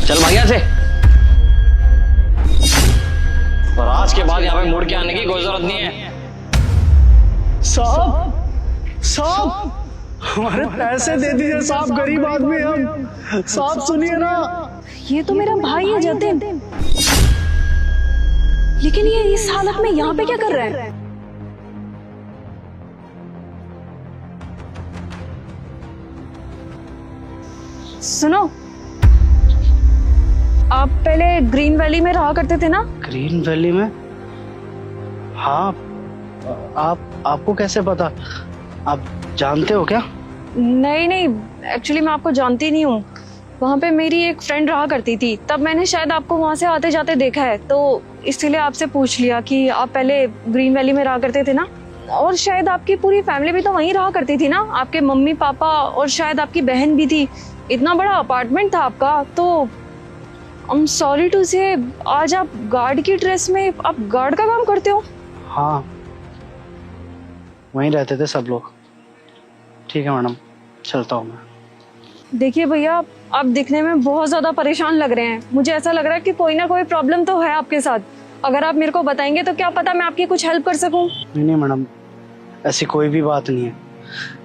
चल भाग यहाँ से। और आज के बाद यहाँ पे मुड़ के आने की कोई जरूरत नहीं है। साहब साहब हमारे पैसे दे दीजिए साहब, गरीब आदमी हम। साहब सुनिए ना। ये तो मेरा भाई है जतिन, लेकिन ये इस हालत में यहाँ पे क्या कर रहा है? सुनो, आप पहले ग्रीन वैली में रहा करते थे ना? ग्रीन वैली में? हाँ। आपको कैसे पता? आप जानते हो क्या? नहीं नहीं, एक्चुअली मैं आपको जानती नहीं हूँ। वहाँ पे मेरी एक फ्रेंड रहा करती थी, तब मैंने शायद आपको वहाँ से आते जाते देखा है, तो इसलिए आपसे पूछ लिया कि आप पहले ग्रीन वैली में रहा करते थे ना। और शायद आपकी पूरी फैमिली भी तो वहीं रहा करती थी ना, आपके मम्मी पापा और शायद आपकी बहन भी थी। इतना बड़ा अपार्टमेंट था आपका। तो आई एम सॉरी टू से, आज आप गार्ड की ड्रेस में, आप गार्ड का काम करते हो? हाँ, वहीं रहते थे सब लोग। ठीक है मैडम, चलता हूँ मैं। देखिए भैया, आप दिखने में बहुत ज्यादा परेशान लग रहे हैं। मुझे ऐसा लग रहा है कि कोई ना कोई प्रॉब्लम तो है आपके साथ। अगर आप मेरे को बताएंगे तो क्या पता मैं आपकी कुछ हेल्प कर सकूं। नहीं मैडम, ऐसी कोई भी बात नहीं है।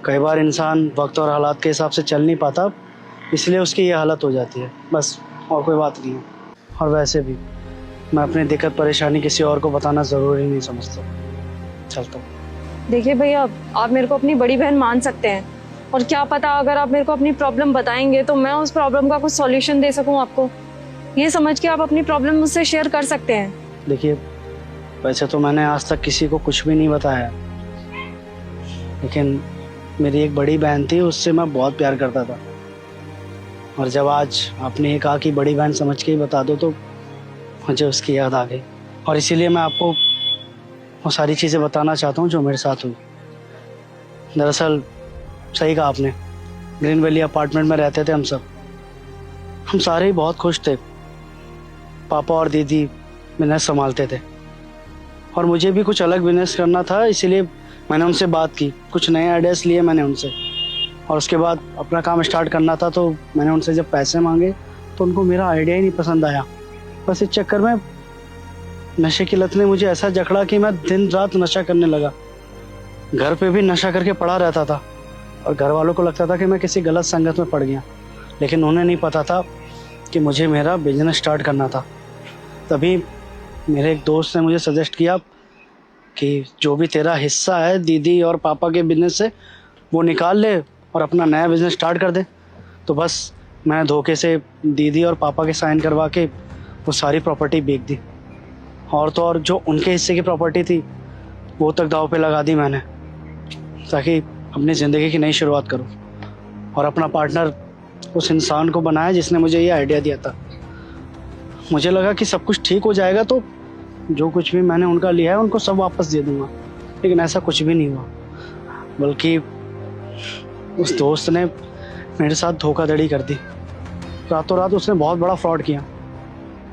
कई बार इंसान वक्त और हालात के हिसाब से चल नहीं पाता, इसलिए उसकी ये हालत हो जाती है, बस, और कोई बात नहीं है। और वैसे भी मैं अपनी दिक्कत परेशानी किसी और को बताना ज़रूरी नहीं समझता। चलता हूँ। देखिए भैया, आप मेरे को अपनी बड़ी बहन मान सकते हैं, और क्या पता अगर आप मेरे को अपनी प्रॉब्लम बताएंगे तो मैं उस प्रॉब्लम का कुछ सॉल्यूशन दे सकूं आपको। ये समझ के आप अपनी प्रॉब्लम मुझसे शेयर कर सकते हैं। देखिए, वैसे तो मैंने आज तक किसी को कुछ भी नहीं बताया, लेकिन मेरी एक बड़ी बहन थी, उससे मैं बहुत प्यार करता था। और जब आज आपने ये कहा कि बड़ी बहन समझ के ही बता दो, तो मुझे उसकी याद आ गई, और इसीलिए मैं आपको वो सारी चीज़ें बताना चाहता हूँ जो मेरे साथ हुई। दरअसल सही कहा आपने, ग्रीन वैली अपार्टमेंट में रहते थे हम सब। हम सारे ही बहुत खुश थे। पापा और दीदी बिजनेस संभालते थे, और मुझे भी कुछ अलग बिजनेस करना था, इसीलिए मैंने उनसे बात की, कुछ नए आइडियाज़ लिए मैंने उनसे, और उसके बाद अपना काम स्टार्ट करना था। तो मैंने उनसे जब पैसे मांगे तो उनको मेरा आइडिया ही नहीं पसंद आया। बस इस चक्कर में नशे की लत ने मुझे ऐसा जकड़ा कि मैं दिन रात नशा करने लगा। घर पे भी नशा करके पड़ा रहता था, और घर वालों को लगता था कि मैं किसी गलत संगत में पड़ गया, लेकिन उन्हें नहीं पता था कि मुझे मेरा बिजनेस स्टार्ट करना था। तभी मेरे एक दोस्त ने मुझे सजेस्ट किया कि जो भी तेरा हिस्सा है दीदी और पापा के बिजनेस से, वो निकाल ले और अपना नया बिजनेस स्टार्ट कर दे। तो बस मैंने धोखे से दीदी और पापा के साइन करवा के वो सारी प्रॉपर्टी बेच दी, और तो और जो उनके हिस्से की प्रॉपर्टी थी वो तक दांव पे लगा दी मैंने, ताकि अपनी ज़िंदगी की नई शुरुआत करूं। और अपना पार्टनर उस इंसान को बनाया जिसने मुझे ये आइडिया दिया था। मुझे लगा कि सब कुछ ठीक हो जाएगा, तो जो कुछ भी मैंने उनका लिया है उनको सब वापस दे दूंगा, लेकिन ऐसा कुछ भी नहीं हुआ। बल्कि उस दोस्त ने मेरे साथ धोखाधड़ी कर दी। रातों रात उसने बहुत बड़ा फ्रॉड किया,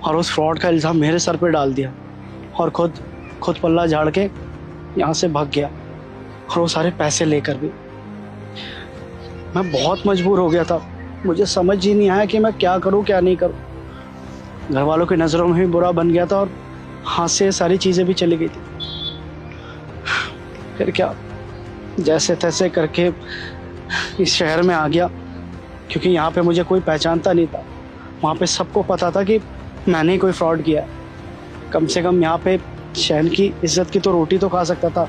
और उस फ्रॉड का इल्ज़ाम मेरे सर पे डाल दिया, और खुद पल्ला झाड़ के यहाँ से भाग गया, और वो सारे पैसे लेकर भी। मैं बहुत मजबूर हो गया था, मुझे समझ ही नहीं आया कि मैं क्या करूं क्या नहीं करूं। घर वालों की नज़रों में भी बुरा बन गया था, और हाथ से सारी चीज़ें भी चली गई थी। फिर क्या, जैसे तैसे करके इस शहर में आ गया, क्योंकि यहाँ पे मुझे कोई पहचानता नहीं था। वहाँ पे सबको पता था कि मैंने ही कोई फ्रॉड किया। कम से कम यहाँ पे शहर की इज्जत की तो रोटी तो खा सकता था,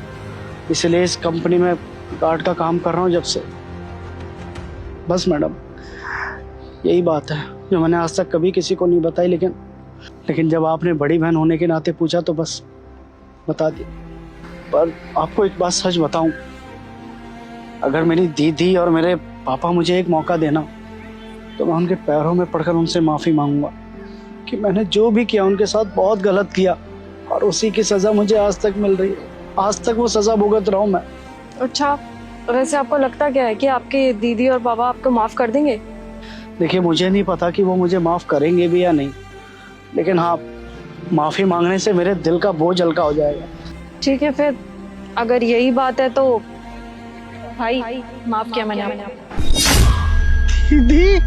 इसलिए इस कंपनी में गार्ड का काम कर रहा हूँ जब से। बस मैडम, यही बात है जो मैंने आज तक कभी किसी को नहीं बताई, लेकिन जब आपने बड़ी बहन होने के नाते पूछा तो बस बता दी। पर आपको एक बात सच बताऊं, अगर मेरी दीदी और मेरे पापा मुझे एक मौका देना, तो मैं उनके पैरों में पड़कर उनसे माफ़ी मांगूंगा कि मैंने जो भी किया उनके साथ बहुत गलत किया, और उसी की सज़ा मुझे आज तक मिल रही है। आज तक वो सज़ा भुगत रहा हूँ मैं। अच्छा, वैसे आपको लगता क्या है कि आपके दीदी और पापा आपको माफ कर देंगे? देखिए, मुझे नहीं पता कि वो मुझे माफ़ करेंगे भी या नहीं, लेकिन हाँ, माफ़ी मांगने से मेरे दिल का बोझ हल्का हो जाएगा। ठीक है, फिर अगर यही बात है तो भाई माफ किया मैंने आपको। दीदी,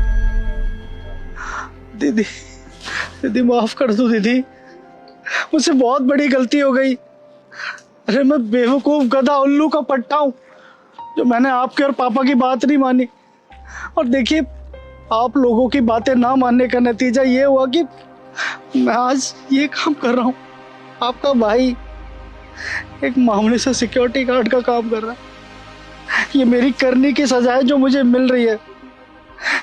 दीदी, दीदी माफ कर दो दीदी, मुझसे बहुत बड़ी गलती हो गई। अरे मैं बेवकूफ गधा उल्लू का पट्टा हूँ जो मैंने आपके और पापा की बात नहीं मानी। और देखिए, आप लोगों की बातें ना मानने का नतीजा ये हुआ कि मैं आज ये काम कर रहा हूँ। आपका भाई एक मामूली से सिक्योरिटी गार्ड का काम कर रहा है। ये मेरी करनी की सजा है जो मुझे मिल रही है,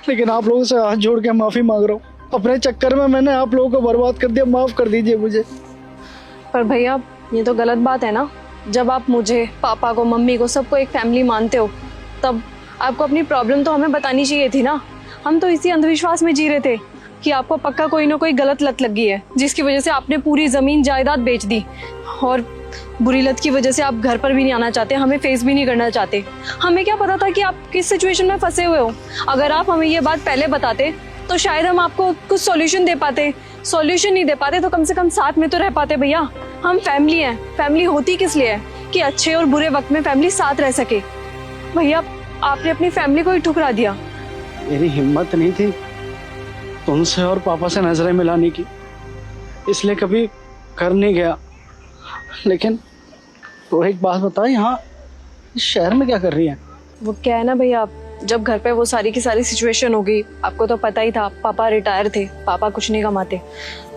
लेकिन आप लोगों से हाथ जोड़ के माफी मांग रहा हूँ। अपने चक्कर में मैंने आप लोगों को बर्बाद कर दिया, माफ कर दीजिए मुझे। पर भैया ये तो गलत बात है ना। जब आप मुझे, पापा को, मम्मी को, सबको एक फैमिली मानते हो, तब आपको अपनी प्रॉब्लम तो हमें बतानी चाहिए थी ना। हम तो इसी अंधविश्वास में जी रहे थे कि आपको पक्का कोई ना कोई गलत लत लग गई है, जिसकी वजह से आपने पूरी जमीन जायदाद बेच दी। और बुरी लत की वजह से आप घर पर भी नहीं आना चाहते, हमें फेस भी नहीं करना चाहते। हमें क्या पता था कि आप किस सिचुएशन में फंसे हुए हो। अगर आप हमें ये बात पहले बताते तो शायद हम आपको कुछ सॉल्यूशन दे पाते। सॉल्यूशन नहीं दे पाते तो कम से कम साथ में तो रह पाते। भैया हम फैमिली हैं, फैमिली होती किस लिए है कि अच्छे और बुरे वक्त में फैमिली साथ रह सके। भैया आपने अपनी फैमिली को ही ठुकरा दिया। मेरी हिम्मत नहीं थी तुमसे और पापा से नजरें मिलाने की, इसलिए कभी घर नहीं गया। लेकिन तो एक बात बताओ, यहाँ इस शहर में क्या कर रही है? वो क्या है ना भैया, जब घर पे वो सारी की सारी सिचुएशन हो गई, आपको तो पता ही था पापा रिटायर थे, पापा कुछ नहीं कमाते,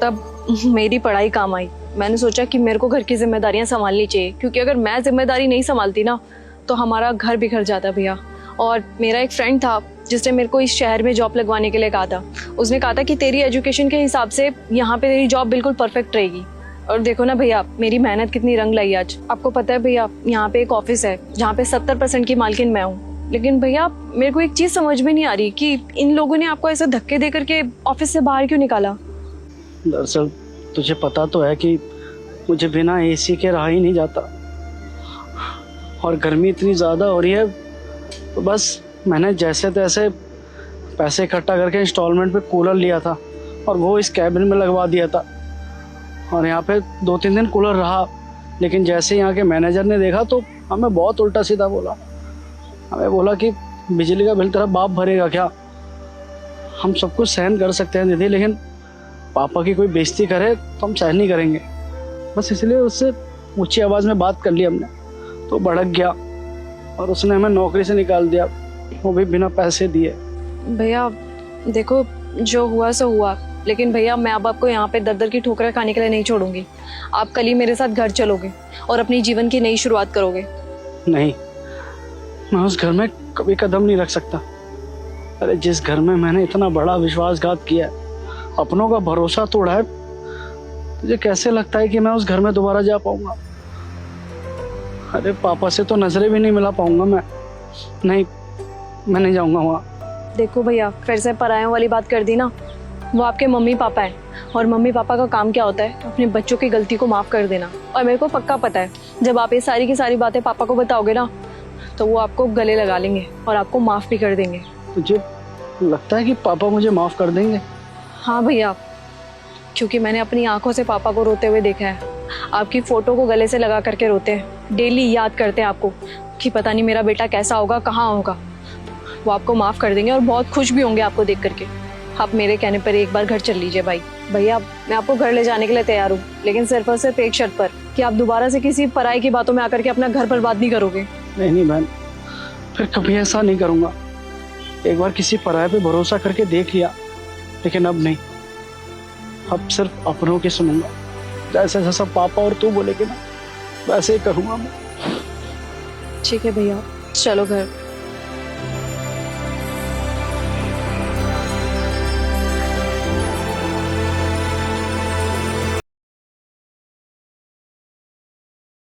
तब मेरी पढ़ाई काम आई। मैंने सोचा कि मेरे को घर की जिम्मेदारियां संभालनी चाहिए, क्योंकि अगर मैं जिम्मेदारी नहीं संभालती ना तो हमारा घर बिखर जाता भैया। और मेरा एक फ्रेंड था जिसने मेरे को इस शहर में जॉब लगवाने के लिए कहा था। उसने कहा था कि तेरी एजुकेशन के हिसाब से यहाँ पे तेरी जॉब बिल्कुल परफेक्ट रहेगी। और देखो ना भैया मेरी मेहनत कितनी रंग लाई आज। आपको पता है भैया, यहाँ पे एक ऑफिस है जहाँ पे 70% की मालकिन मैं हूँ। लेकिन भैया मेरे को एक चीज समझ में नहीं आ रही कि इन लोगों ने आपको ऐसे धक्के दे करके ऑफिस से बाहर क्यों निकाला। दरअसल तुझे पता तो है कि मुझे बिना एसी के रहा ही नहीं जाता, और गर्मी इतनी ज़्यादा हो रही है, तो बस मैंने जैसे तैसे पैसे इकट्ठा करके इंस्टॉलमेंट पे कूलर लिया था और वो इस कैबिन में लगवा दिया था। और यहाँ पे 2-3 दिन कूलर रहा, लेकिन जैसे यहाँ के मैनेजर ने देखा तो हमें बहुत उल्टा सीधा बोला। हमें बोला कि बिजली का बिल तेरा बाप भरेगा क्या। हम सब कुछ सहन कर सकते हैं दीदी, लेकिन पापा की कोई बेइज्जती करे तो हम सहन नहीं करेंगे। बस इसलिए उससे ऊंची आवाज़ में बात कर ली हमने, तो भड़क गया और उसने हमें नौकरी से निकाल दिया, वो भी बिना पैसे दिए। भैया देखो जो हुआ सो हुआ, लेकिन भैया मैं अब आपको यहाँ पे दर दर की ठोकरें खाने के लिए नहीं छोड़ूंगी। आप कल ही मेरे साथ घर चलोगे और अपनी जीवन की नई शुरुआत करोगे। नहीं, मैं उस घर में कभी कदम नहीं रख सकता। अरे जिस घर में मैंने इतना बड़ा विश्वासघात किया है, अपनों का भरोसा तोड़ा है, मुझे कैसे लगता है कि मैं उस घर में दोबारा जा पाऊंगा। अरे पापा से तो नजरें भी नहीं मिला पाऊंगा मैं। नहीं, मैं नहीं जाऊंगा वहाँ। देखो भैया फिर से परायों वाली बात कर दी ना। वो आपके मम्मी पापा हैं, और मम्मी पापा का काम क्या होता है, अपने बच्चों की गलती को माफ कर देना। और मेरे को पक्का पता है जब आप ये सारी की सारी बातें पापा को बताओगे ना तो वो आपको गले लगा लेंगे और आपको माफ भी कर देंगे। तुझे लगता है कि पापा मुझे माफ कर देंगे? हाँ भैया, क्योंकि मैंने अपनी आंखों से पापा को रोते हुए देखा है। आपकी फोटो को गले से लगा करके रोते हैं, डेली याद करते हैं आपको कि पता नहीं मेरा बेटा कैसा होगा, कहाँ होगा। वो आपको माफ कर देंगे और बहुत खुश भी होंगे आपको देख करके। आप मेरे कहने पर एक बार घर चल लीजिए भाई। भैया मैं आपको घर ले जाने के लिए तैयार हूँ, लेकिन सिर्फ और सिर्फ एक शर्त पर कि आप दोबारा से किसी पराई की बातों में आकर के अपना घर बर्बाद नहीं करोगे। नहीं बहन, फिर कभी ऐसा नहीं करूँगा। एक बार किसी पराये पे भरोसा करके देख लिया, लेकिन अब नहीं। अब सिर्फ अपनों की सुनूंगा। जैसे जैसा पापा और तू बोलेगे ना वैसे ही करूँगा मैं। ठीक है भैया, चलो घर।